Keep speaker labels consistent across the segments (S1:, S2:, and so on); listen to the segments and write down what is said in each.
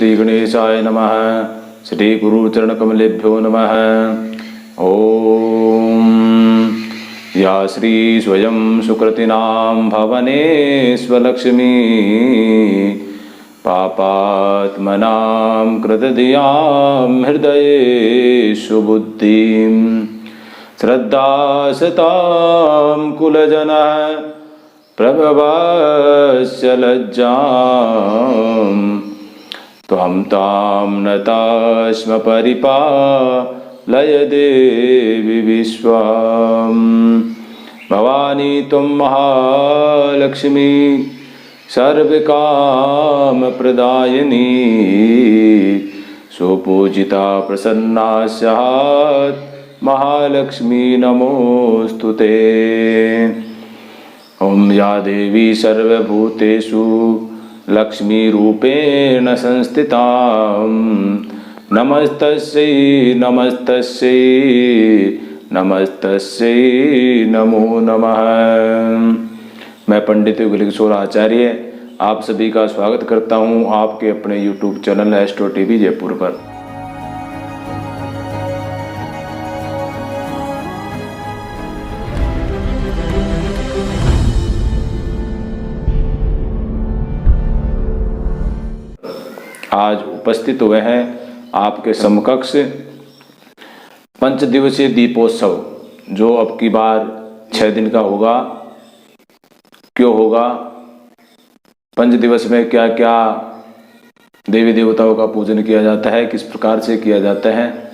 S1: श्री गणेशाय नमः। श्री गुरुचरणकमलेभ्यो नमः। ओम या श्री स्वयं सुकृतिनां भवने स्वलक्ष्मी पापात्मनां कृतधियां हृदये सुबुद्धिं श्रद्धासतां कुलजनः प्रभवस्य लज्जां त्वं तां नतास्म परिपालय देवी विश्वं। भवानी त्वं महालक्ष्मी सर्वकामप्रदायिनी सुपूजिता प्रसन्ना स्यात् महालक्ष्मी नमोस्तुते। ओम या देवी सर्वभूतेषु लक्ष्मीरूपेण संस्थिता नमस्तस्यै नमस्तस्यै नमस्तस्यै नमो नमः। मैं पंडित युगल किशोर आचार्य आप सभी का स्वागत करता हूं आपके अपने YouTube channel astro TV Jaipur पर। आज उपस्थित हुए हैं आपके समकक्ष पंच दिवसीय दीपोत्सव, जो अब की बार 6 दिन का होगा। क्यों होगा, पंच दिवस में क्या क्या देवी देवताओं का पूजन किया जाता है, किस प्रकार से किया जाता है,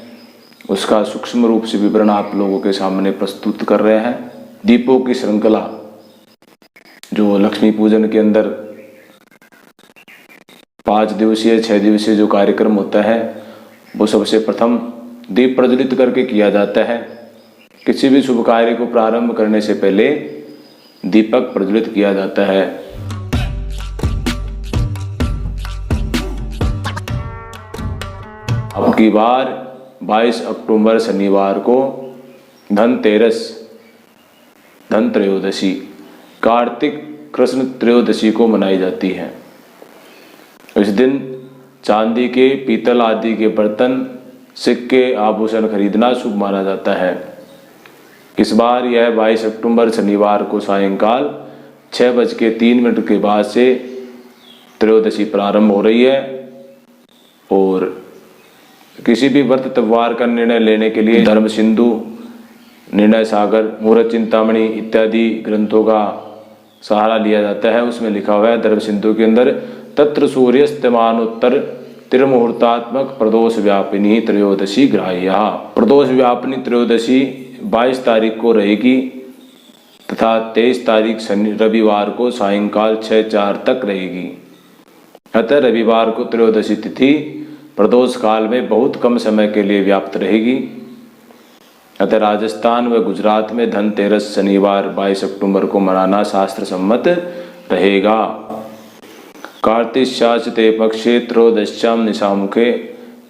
S1: उसका सूक्ष्म रूप से विवरण आप लोगों के सामने प्रस्तुत कर रहे हैं। दीपों की श्रृंखला जो लक्ष्मी पूजन के अंदर 5 दिवसीय 6 दिवसीय जो कार्यक्रम होता है, वो सबसे प्रथम दीप प्रज्वलित करके किया जाता है। किसी भी शुभ कार्य को प्रारंभ करने से पहले दीपक प्रज्वलित किया जाता है। अब की बार 22 अक्टूबर शनिवार को धनतेरस, धन त्रयोदशी, कार्तिक कृष्ण त्रयोदशी को मनाई जाती है। इस दिन चांदी के, पीतल आदि के बर्तन, सिक्के, आभूषण खरीदना शुभ माना जाता है। इस बार यह 22 अक्टूबर शनिवार को सायंकाल 6:03 के बाद से त्रयोदशी प्रारंभ हो रही है। और किसी भी व्रत त्योहार का निर्णय लेने के लिए धर्म सिंधु, निर्णय सागर, मुहूर्त चिंतामणि इत्यादि ग्रंथों का सहारा लिया जाता है। उसमें लिखा हुआ है धर्म सिंधु के अंदर, तत्र सूर्यस्तमानोत्तर त्रिमुहूर्तात्मक प्रदोष व्यापिनी त्रयोदशी ग्राह्या। प्रदोष व्यापिनी त्रयोदशी 22 तारीख को रहेगी तथा 23 तारीख शनि रविवार को सायंकाल 6:04 तक रहेगी। अतः रविवार को त्रयोदशी तिथि प्रदोष काल में बहुत कम समय के लिए व्याप्त रहेगी। अतः राजस्थान व गुजरात में धनतेरस शनिवार 22 अक्टूबर को मनाना शास्त्र सम्मत रहेगा। कार्तिकशाचते पक्षे त्रयोदश्यां निशामुखे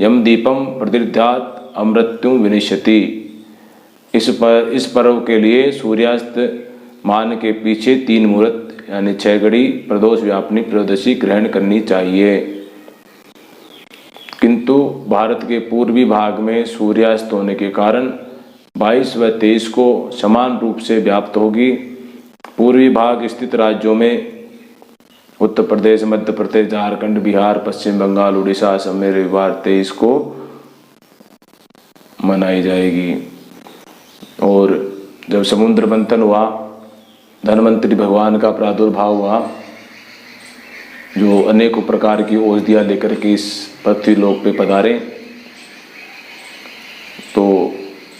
S1: यम दीपम प्रतिदध्यात् अमृत्युं विनिश्यति। इस पर्व के लिए सूर्यास्त मान के पीछे 3 मुहूर्त यानी 6 घड़ी प्रदोष व्यापिनी त्रयोदशी ग्रहण करनी चाहिए। किंतु भारत के पूर्वी भाग में सूर्यास्त होने के कारण 22 व 23 को समान रूप से व्याप्त होगी। पूर्वी भाग स्थित राज्यों में उत्तर प्रदेश, मध्य प्रदेश, झारखंड, बिहार, पश्चिम बंगाल, उड़ीसा, असम में रविवार 23 को मनाई जाएगी। और जब समुद्र मंथन हुआ, धनवंतरी भगवान का प्रादुर्भाव हुआ, जो अनेकों प्रकार की औषधियाँ लेकर के इस पृथ्वी लोक पे पधारे, तो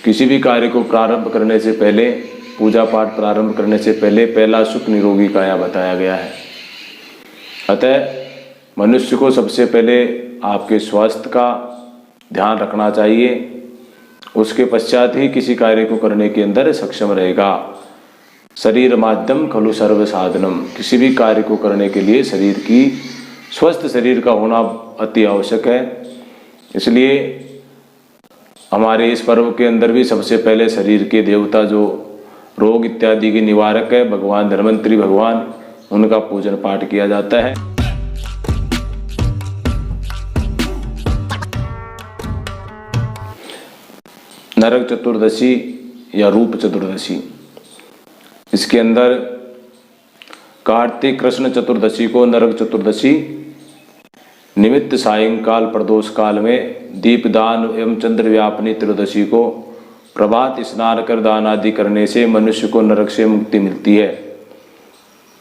S1: किसी भी कार्य को प्रारंभ करने से पहले, पूजा पाठ प्रारंभ करने से पहले पहला सुख निरोगी काया बताया गया है। अतः मनुष्य को सबसे पहले आपके स्वास्थ्य का ध्यान रखना चाहिए, उसके पश्चात ही किसी कार्य को करने के अंदर सक्षम रहेगा। शरीर माध्यम खलु सर्व साधनम। किसी भी कार्य को करने के लिए शरीर की, स्वस्थ शरीर का होना अति आवश्यक है। इसलिए हमारे इस पर्व के अंदर भी सबसे पहले शरीर के देवता, जो रोग इत्यादि के निवारक है, भगवान धन्वंतरी भगवान, उनका पूजन पाठ किया जाता है। नरक चतुर्दशी या रूप चतुर्दशी। इसके अंदर कार्तिक कृष्ण चतुर्दशी को नरक चतुर्दशी निमित्त सायंकाल प्रदोष काल में दीपदान एवं चंद्र व्यापनी त्रयोदशी को प्रभात स्नान कर दान आदि करने से मनुष्य को नरक से मुक्ति मिलती है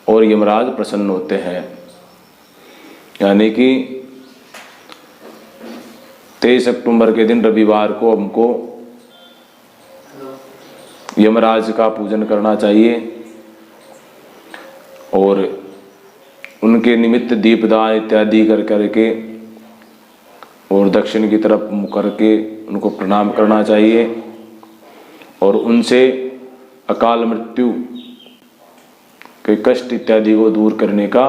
S1: और यमराज प्रसन्न होते हैं। यानी कि 23 अक्टूबर के दिन रविवार को हमको यमराज का पूजन करना चाहिए और उनके निमित्त दीपदान इत्यादि कर करके और दक्षिण की तरफ मुँह करके उनको प्रणाम करना चाहिए और उनसे अकाल मृत्यु के कष्ट इत्यादि को दूर करने का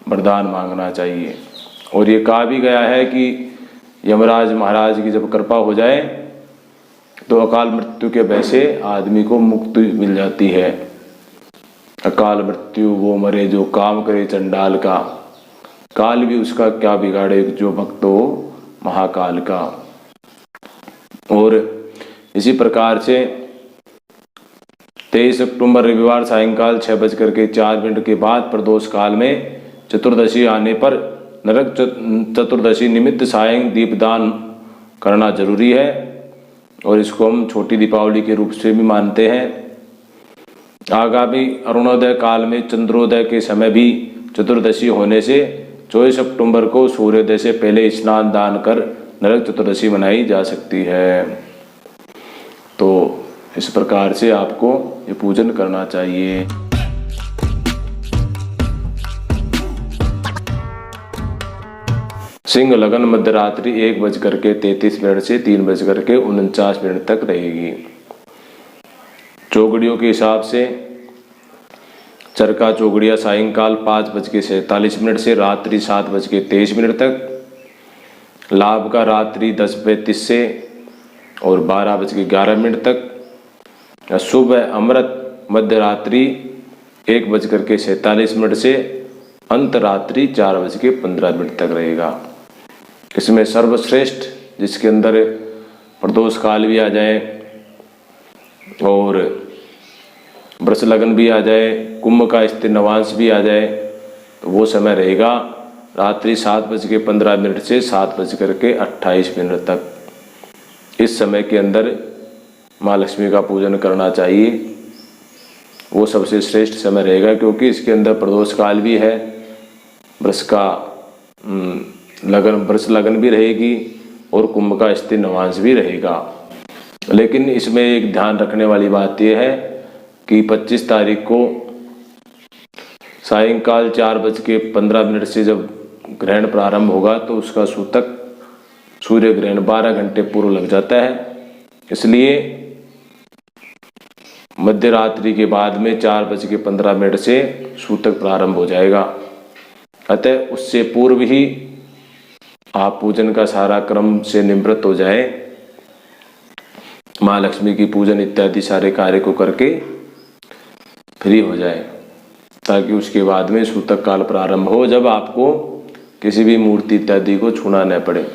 S1: वरदान मांगना चाहिए। और ये कहा भी गया है कि यमराज महाराज की जब कृपा हो जाए तो अकाल मृत्यु के भय से आदमी को मुक्ति मिल जाती है। अकाल मृत्यु वो मरे जो काम करे चंडाल का, काल भी उसका क्या बिगाड़े जो भक्त हो महाकाल का। और इसी प्रकार से 23 अक्टूबर रविवार सायंकाल 6:04 के बाद प्रदोष काल में चतुर्दशी आने पर नरक चतुर्दशी निमित्त सायं दीपदान करना जरूरी है और इसको हम छोटी दीपावली के रूप से भी मानते हैं। आगामी अरुणोदय काल में चंद्रोदय के समय भी चतुर्दशी होने से 24 अक्टूबर को सूर्योदय से पहले स्नान दान कर नरक चतुर्दशी मनाई जा सकती है। तो इस प्रकार से आपको ये पूजन करना चाहिए। सिंह लगन मध्यरात्रि 1:33 से 3:49 तक रहेगी। चौगड़ियों के हिसाब से चरका चौगड़िया सायंकाल 5:47 से रात्रि 7:23 तक, लाभ का रात्रि 10:35 से और 12:11 तक, शुभ अमृत मध्यरात्रि 1:47 से अंत रात्रि 4:15 तक रहेगा। इसमें सर्वश्रेष्ठ जिसके अंदर प्रदोष काल भी आ जाए और वृष लगन भी आ जाए, कुंभ का स्थिर नवांश भी आ जाए, तो वो समय रहेगा रात्रि 7:15 से 7:28 तक। इस समय के अंदर माँ लक्ष्मी का पूजन करना चाहिए। वो सबसे श्रेष्ठ समय रहेगा क्योंकि इसके अंदर प्रदोष काल भी है, वृष का वृष लगन भी रहेगी और कुंभ का स्थिर नवांश भी रहेगा। लेकिन इसमें एक ध्यान रखने वाली बात यह है कि 25 तारीख को सायंकाल 4:15 से जब ग्रहण प्रारंभ होगा तो उसका सूतक सूर्य ग्रहण 12 घंटे पूर्व लग जाता है। इसलिए मध्य रात्रि के बाद में 4:15 से सूतक प्रारंभ हो जाएगा। अतः उससे पूर्व ही आप पूजन का सारा क्रम से निवृत्त हो जाए, माँ लक्ष्मी की पूजन इत्यादि सारे कार्य को करके फ्री हो जाए, ताकि उसके बाद में सूतक काल प्रारंभ हो जब आपको किसी भी मूर्ति इत्यादि को छूना न पड़े।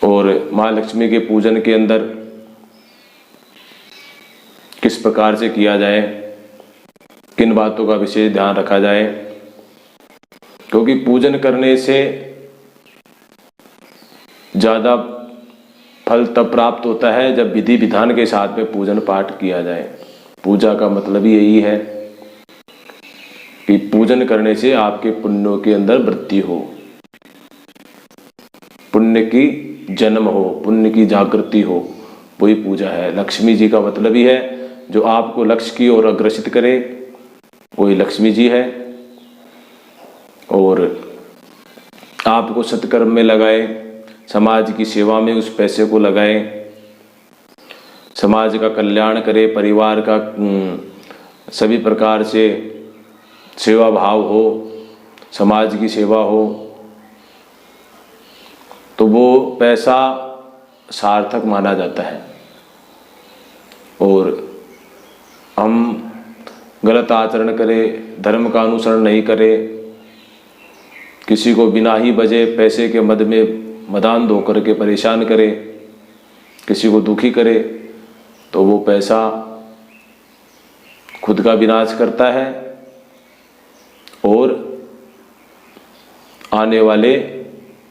S1: और माँ लक्ष्मी के पूजन के अंदर किस प्रकार से किया जाए, किन बातों का विशेष ध्यान रखा जाए, क्योंकि पूजन करने से ज़्यादा फल तब प्राप्त होता है जब विधि विधान के साथ में पूजन पाठ किया जाए। पूजा का मतलब ही यही है कि पूजन करने से आपके पुण्यों के अंदर वृद्धि हो, पुण्य की जन्म हो, पुण्य की जागृति हो, वही पूजा है। लक्ष्मी जी का मतलब ही है जो आपको लक्ष्य की ओर अग्रसित करे, वही लक्ष्मी जी है। और आपको सत्कर्म में लगाए, समाज की सेवा में उस पैसे को लगाए, समाज का कल्याण करे, परिवार का सभी प्रकार से सेवा भाव हो, समाज की सेवा हो, तो वो पैसा सार्थक माना जाता है। और हम गलत आचरण करें, धर्म का अनुसरण नहीं करें, किसी को बिना ही वजह पैसे के मद में मदान धो करके परेशान करे, किसी को दुखी करे, तो वो पैसा खुद का विनाश करता है और आने वाले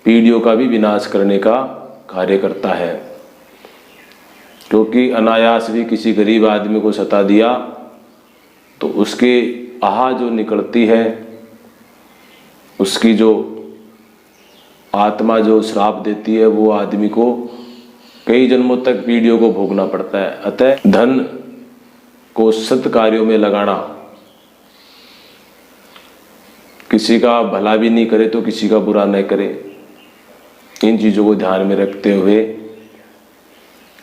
S1: पीढ़ियों का भी विनाश करने का कार्य करता है। क्योंकि अनायास भी किसी गरीब आदमी को सता दिया तो उसके आह जो निकलती है, उसकी जो आत्मा जो श्राप देती है, वो आदमी को कई जन्मों तक पीढ़ियों को भोगना पड़ता है। अतः धन को सत् कार्यों में लगाना, किसी का भला भी नहीं करे तो किसी का बुरा नहीं करे, इन चीज़ों को ध्यान में रखते हुए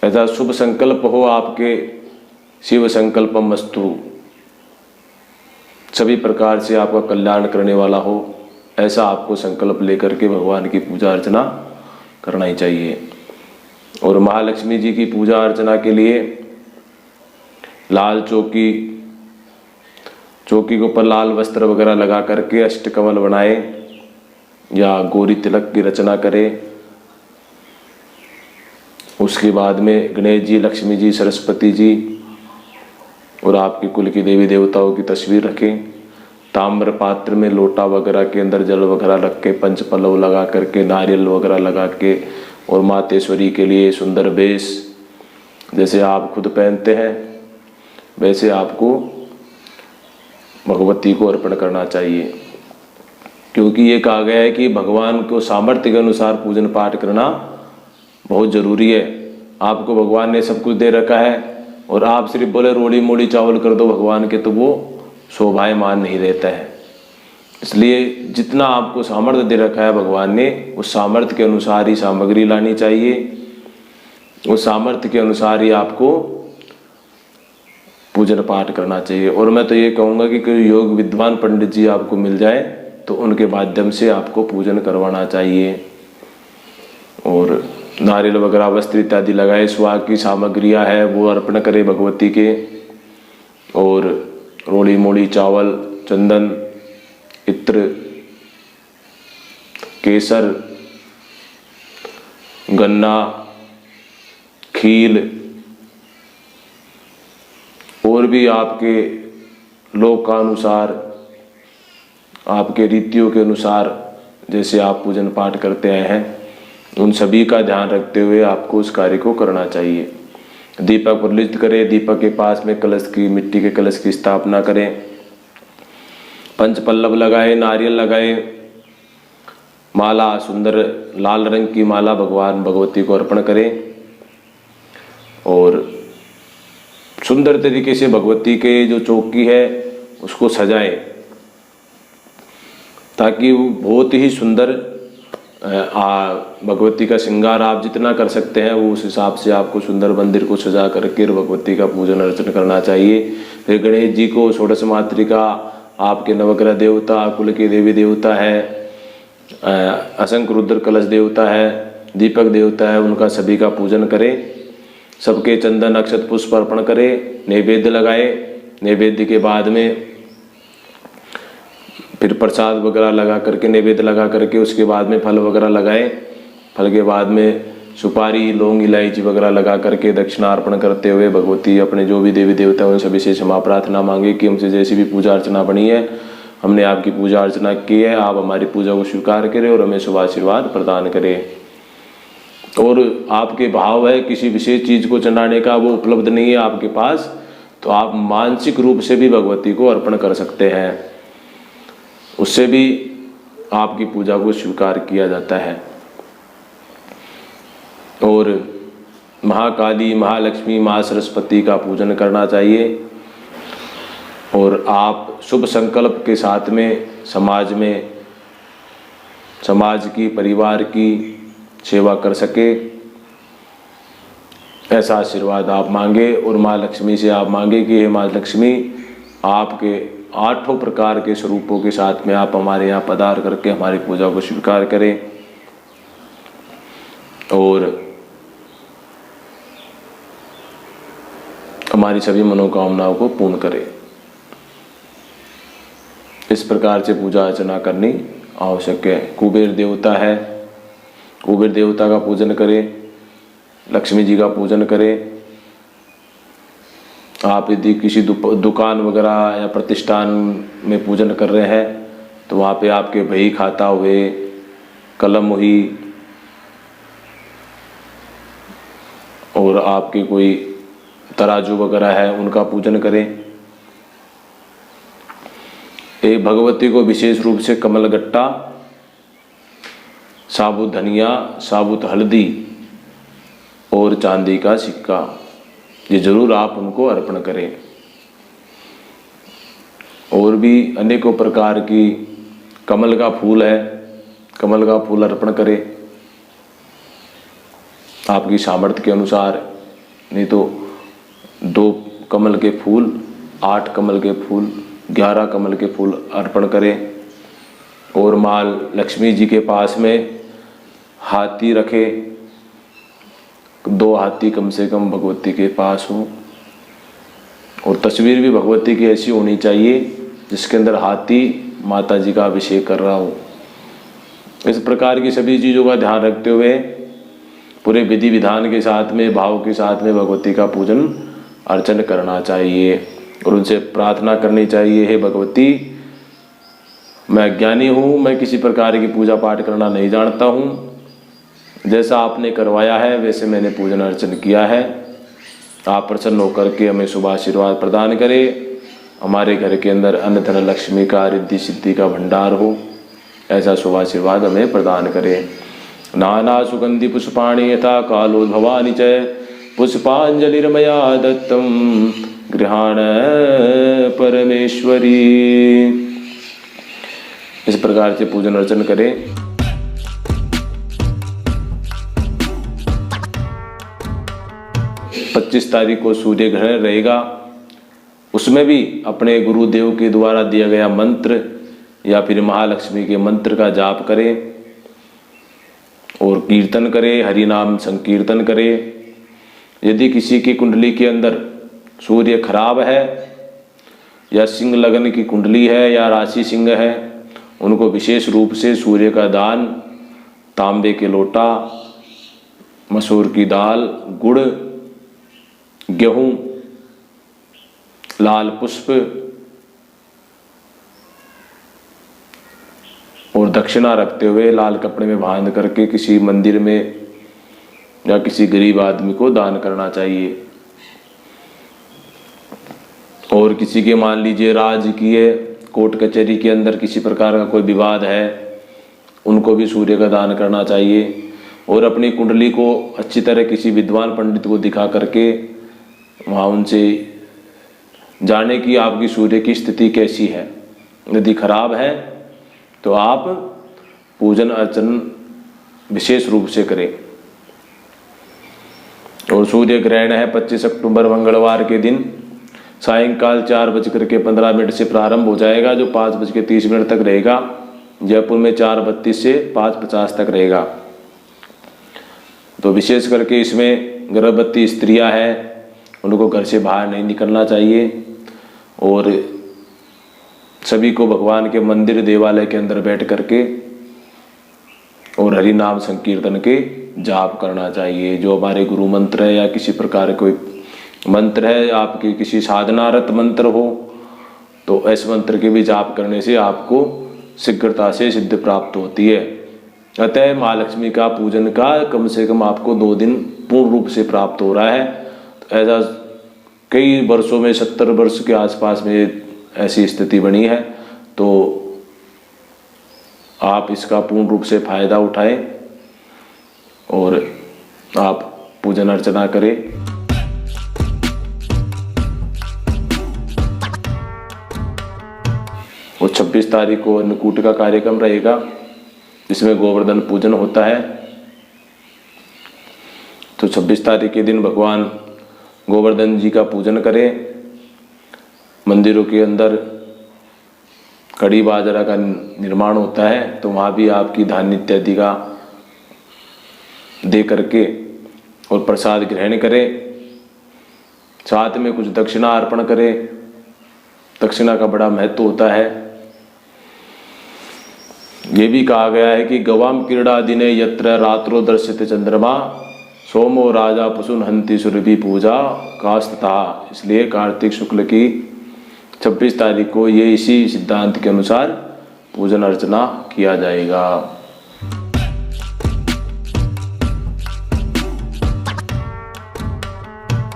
S1: ऐसा शुभ संकल्प हो आपके, शिव संकल्पम मस्तु, सभी प्रकार से आपका कल्याण करने वाला हो, ऐसा आपको संकल्प लेकर के भगवान की पूजा अर्चना करना ही चाहिए। और महालक्ष्मी जी की पूजा अर्चना के लिए लाल चौकी के ऊपर लाल वस्त्र वगैरह लगा करके अष्टकमल बनाए या गौरी तिलक की रचना करें। उसके बाद में गणेश जी, लक्ष्मी जी, सरस्वती जी और आपके कुल की देवी देवताओं की तस्वीर रखें। ताम्र पात्र में लोटा वगैरह के अंदर जल वगैरह रख के, पंच पल्लव लगा करके, नारियल वगैरह लगा के, और मातेश्वरी के लिए सुंदर वेश जैसे आप खुद पहनते हैं वैसे आपको भगवती को अर्पण करना चाहिए। क्योंकि ये कहा गया है कि भगवान को सामर्थ्य के अनुसार पूजन पाठ करना बहुत जरूरी है। आपको भगवान ने सब कुछ दे रखा है और आप सिर्फ बोले रोड़ी मोड़ी चावल कर दो भगवान के, तो वो शोभायमान नहीं रहता है। इसलिए जितना आपको सामर्थ्य दे रखा है भगवान ने, उस सामर्थ्य के अनुसार ही सामग्री लानी चाहिए, उस सामर्थ्य के अनुसार ही आपको पूजन पाठ करना चाहिए। और मैं तो ये कहूँगा कि कोई योग विद्वान पंडित जी आपको मिल जाए तो उनके माध्यम से आपको पूजन करवाना चाहिए। और नारियल वगैरह वस्त्र इत्यादि लगाए, सुहाग की सामग्रियाँ है वो अर्पण करे भगवती के। और रोड़ी मोड़ी चावल, चंदन, इत्र, केसर, गन्ना, खील और भी आपके लोकानुसार, आपके रीतियों के अनुसार जैसे आप पूजन पाठ करते आए हैं, उन सभी का ध्यान रखते हुए आपको उस कार्य को करना चाहिए। दीपक प्रज्वलित करें, दीपक के पास में कलश की, मिट्टी के कलश की स्थापना करें, पंच पल्लव लगाए, नारियल लगाए, माला, सुंदर लाल रंग की माला भगवान भगवती को अर्पण करें और सुंदर तरीके से भगवती के जो चौकी है उसको सजाएं ताकि वो बहुत ही सुंदर भगवती का श्रृंगार आप जितना कर सकते हैं वो उस हिसाब से आपको सुंदर मंदिर को सजा करके भगवती का पूजन अर्चन करना चाहिए। फिर गणेश जी को षोडश मातृका, आपके नवग्रह देवता, कुल के देवी देवता है, असंख्य रुद्र कलश देवता है, दीपक देवता है, उनका सभी का पूजन करें। सबके चंदन अक्षत पुष्प अर्पण करें, नैवेद्य लगाए। नैवेद्य के बाद में फिर प्रसाद वगैरह लगा करके, नैवेद्य लगा करके उसके बाद में फल वगैरह लगाए। फल के बाद में सुपारी, लौंग, इलायची वगैरह लगा करके दक्षिणा अर्पण करते हुए भगवती अपने जो भी देवी देवता हैं उन सभी से क्षमा प्रार्थना मांगे कि हमसे जैसी भी पूजा अर्चना बनी है, हमने आपकी पूजा अर्चना की है, आप हमारी पूजा को स्वीकार करें और हमें शुभ आशीर्वाद प्रदान करें। और आपके भाव है किसी विशेष चीज़ को चढ़ाने का, वो उपलब्ध नहीं है आपके पास, तो आप मानसिक रूप से भी भगवती को अर्पण कर सकते हैं, उससे भी आपकी पूजा को स्वीकार किया जाता है। और महाकाली, महालक्ष्मी, माँ सरस्वती का पूजन करना चाहिए। और आप शुभ संकल्प के साथ में समाज की, परिवार की सेवा कर सके, ऐसा आशीर्वाद आप मांगे। और माँ लक्ष्मी से आप मांगे कि हे माँ लक्ष्मी, आपके 8 प्रकार के स्वरूपों के साथ में आप हमारे यहाँ पधार करके हमारी पूजा को स्वीकार करें और हमारी सभी मनोकामनाओं को पूर्ण करें। इस प्रकार से पूजा अर्चना करनी आवश्यक है। कुबेर देवता है, कुबेर देवता का पूजन करें, लक्ष्मी जी का पूजन करें, आप यदि किसी दुकान वगैरह या प्रतिष्ठान में पूजन कर रहे हैं तो वहाँ पे आपके बही खाता हुए, कलम हुई और आपके कोई तराजू वगैरह है उनका पूजन करें। एक भगवती को विशेष रूप से कमलगट्टा, साबुत धनिया, साबुत हल्दी और चांदी का सिक्का, ये जरूर आप उनको अर्पण करें। और भी अनेकों प्रकार की कमल का फूल है, कमल का फूल अर्पण करें आपकी सामर्थ्य के अनुसार। नहीं तो 2 कमल के फूल, 8 कमल के फूल, 11 कमल के फूल अर्पण करें। और माँ लक्ष्मी जी के पास में हाथी रखे, 2 हाथी कम से कम भगवती के पास हो। और तस्वीर भी भगवती की ऐसी होनी चाहिए जिसके अंदर हाथी माता जी का अभिषेक कर रहा हो। इस प्रकार की सभी चीज़ों का ध्यान रखते हुए पूरे विधि विधान के साथ में, भाव के साथ में भगवती का पूजन अर्चन करना चाहिए और उनसे प्रार्थना करनी चाहिए, हे भगवती, मैं अज्ञानी हूँ, मैं किसी प्रकार की पूजा पाठ करना नहीं जानता हूँ, जैसा आपने करवाया है वैसे मैंने पूजन अर्चन किया है। आप प्रसन्न होकर के हमें शुभ आशीर्वाद प्रदान करें, हमारे घर के अंदर अन्न धन लक्ष्मी का, रिद्धि सिद्धि का भंडार हो, ऐसा शुभ आशीर्वाद हमें प्रदान करें। नाना सुगंधि पुष्पाणि यथा कालोद्भवानि च पुष्पांजलिर्मया दत्तं गृहाण परमेश्वरी। इस प्रकार से पूजन अर्चन करें। पच्चीस तारीख को सूर्य ग्रहण रहेगा, उसमें भी अपने गुरुदेव के द्वारा दिया गया मंत्र या फिर महालक्ष्मी के मंत्र का जाप करें और कीर्तन करें, हरि नाम संकीर्तन करें। यदि किसी की कुंडली के अंदर सूर्य खराब है या सिंह लगन की कुंडली है या राशि सिंह है, उनको विशेष रूप से सूर्य का दान, तांबे के लोटा, मसूर की दाल, गुड़, गेहूं, लाल पुष्प और दक्षिणा रखते हुए लाल कपड़े में बांध करके किसी मंदिर में या किसी गरीब आदमी को दान करना चाहिए। और किसी के मान लीजिए राजकीय कोर्ट कचहरी के अंदर किसी प्रकार का कोई विवाद है, उनको भी सूर्य का दान करना चाहिए। और अपनी कुंडली को अच्छी तरह किसी विद्वान पंडित को दिखा करके वहाँ उनसे जाने की आपकी सूर्य की स्थिति कैसी है। यदि खराब है तो आप पूजन अर्चन विशेष रूप से करें। और सूर्य ग्रहण है 25 अक्टूबर मंगलवार के दिन सायंकाल 4:15 से प्रारंभ हो जाएगा, जो 5:30 तक रहेगा। जयपुर में 4:32 से 5:50 तक रहेगा। तो विशेष करके इसमें गर्भवती स्त्रियां हैं, उनको घर से बाहर नहीं निकलना चाहिए। और सभी को भगवान के मंदिर देवालय के अंदर बैठ करके और हरि नाम संकीर्तन के जाप करना चाहिए। जो हमारे गुरु मंत्र है या किसी प्रकार कोई मंत्र है, आपके किसी साधनारत मंत्र हो, तो ऐसे मंत्र के भी जाप करने से आपको शीघ्रता से सिद्धि प्राप्त होती है। अतः माँ लक्ष्मी का पूजन का कम से कम आपको 2 दिन पूर्ण रूप से प्राप्त हो रहा है। तो ऐसा कई वर्षों में 70 वर्ष के आसपास में ऐसी स्थिति बनी है, तो आप इसका पूर्ण रूप से फायदा उठाएं और आप पूजन अर्चना करें। और 26 तारीख को अन्नकूट का कार्यक्रम रहेगा, जिसमें गोवर्धन पूजन होता है। तो 26 तारीख के दिन भगवान गोवर्धन जी का पूजन करें। मंदिरों के अंदर कड़ी बाजरा का निर्माण होता है, तो वहाँ भी आपकी धान्य इत्यादि का दे करके और प्रसाद ग्रहण करें। साथ में कुछ दक्षिणा अर्पण करें। दक्षिणा का बड़ा महत्व होता है। ये भी कहा गया है कि गवाम क्रीड़ा दिने यत्र रात्रो दर्शित चंद्रमा सोमो राजा पशुन हंति सुरभि पूजा कास्तता। इसलिए कार्तिक शुक्ल की 26 तारीख को ये इसी सिद्धांत के अनुसार पूजन अर्चना किया जाएगा।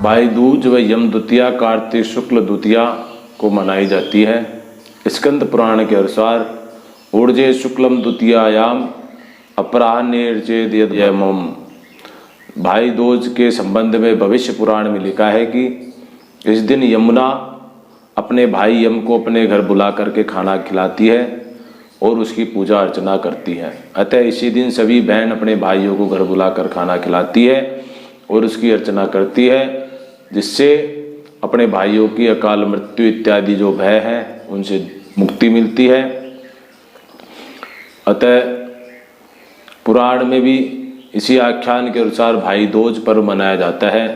S1: भाई दूज व यम द्वितीया कार्तिक शुक्ल द्वितीया को मनाई जाती है। स्कंद पुराण के अनुसार ऊर्जे शुक्लम द्वितीयायाम अपराह्नेर्चेद यमम। भाई दूज के संबंध में भविष्य पुराण में लिखा है कि इस दिन यमुना अपने भाई यम को अपने घर बुला करके खाना खिलाती है और उसकी पूजा अर्चना करती है। अतः इसी दिन सभी बहन अपने भाइयों को घर बुलाकर खाना खिलाती है और उसकी अर्चना करती है, जिससे अपने भाइयों की अकाल मृत्यु इत्यादि जो भय है उनसे मुक्ति मिलती है। अतः पुराण में भी इसी आख्यान के अनुसार भाई दूज पर्व मनाया जाता है,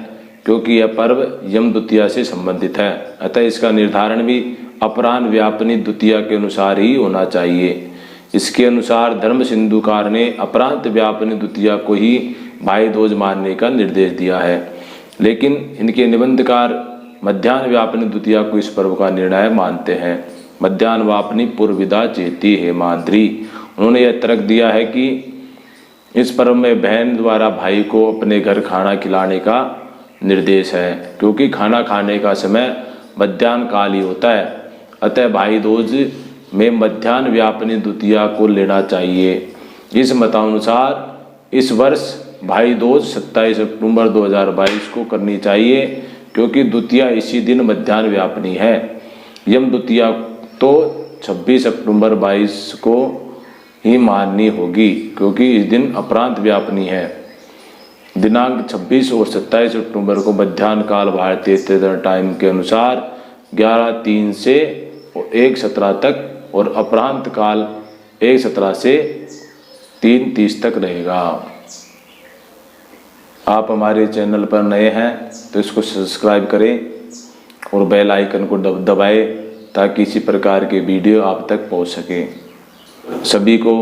S1: क्योंकि यह पर्व यम द्वितीया से संबंधित है। अतः इसका निर्धारण भी अपराह्न व्यापनी द्वितीया के अनुसार ही होना चाहिए। इसके अनुसार धर्म सिंधुकार ने अपरांत व्यापनी द्वितीया को ही भाई दूज मानने का निर्देश दिया है, लेकिन इनके निबंधकार मध्याह्न व्यापनी द्वितीया को इस पर्व का निर्णय मानते हैं। मध्याह्न व्यापनी पूर्वविदा चेती हेमाद्री। उन्होंने यह तर्क दिया है कि इस पर्व में बहन द्वारा भाई को अपने घर खाना खिलाने का निर्देश है, क्योंकि खाना खाने का समय मध्याह्न काल ही होता है। अतः भाई दूज में मध्याह्न व्यापनी द्वितीया को लेना चाहिए। इस मतानुसार इस वर्ष भाई दूज 27 अक्टूबर 2022 को करनी चाहिए, क्योंकि द्वितीया इसी दिन मध्याह्न व्यापनी है। यम द्वितीया तो 26 अक्टूबर 22 को ही माननी होगी, क्योंकि इस दिन अपरांत व्यापनी है। दिनांक 26 और 27 अक्टूबर को मध्याह्न काल भारतीय स्टैंडर्ड टाइम के अनुसार 11:03 से 1:17 तक और अपरांत काल 1:17 से 3:30 तक रहेगा। आप हमारे चैनल पर नए हैं तो इसको सब्सक्राइब करें और बेल आइकन को दबाएं, ताकि इसी प्रकार के वीडियो आप तक पहुंच सके। सभी को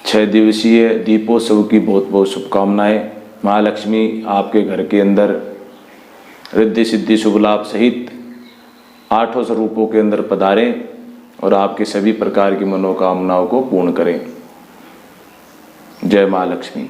S1: 6 दिवसीय दीपोत्सव की बहुत बहुत शुभकामनाएं। महालक्ष्मी आपके घर के अंदर रिद्धि सिद्धि शुभ लाभ सहित 8 स्वरूपों के अंदर पधारें और आपके सभी प्रकार की मनोकामनाओं को पूर्ण करें। जय महालक्ष्मी।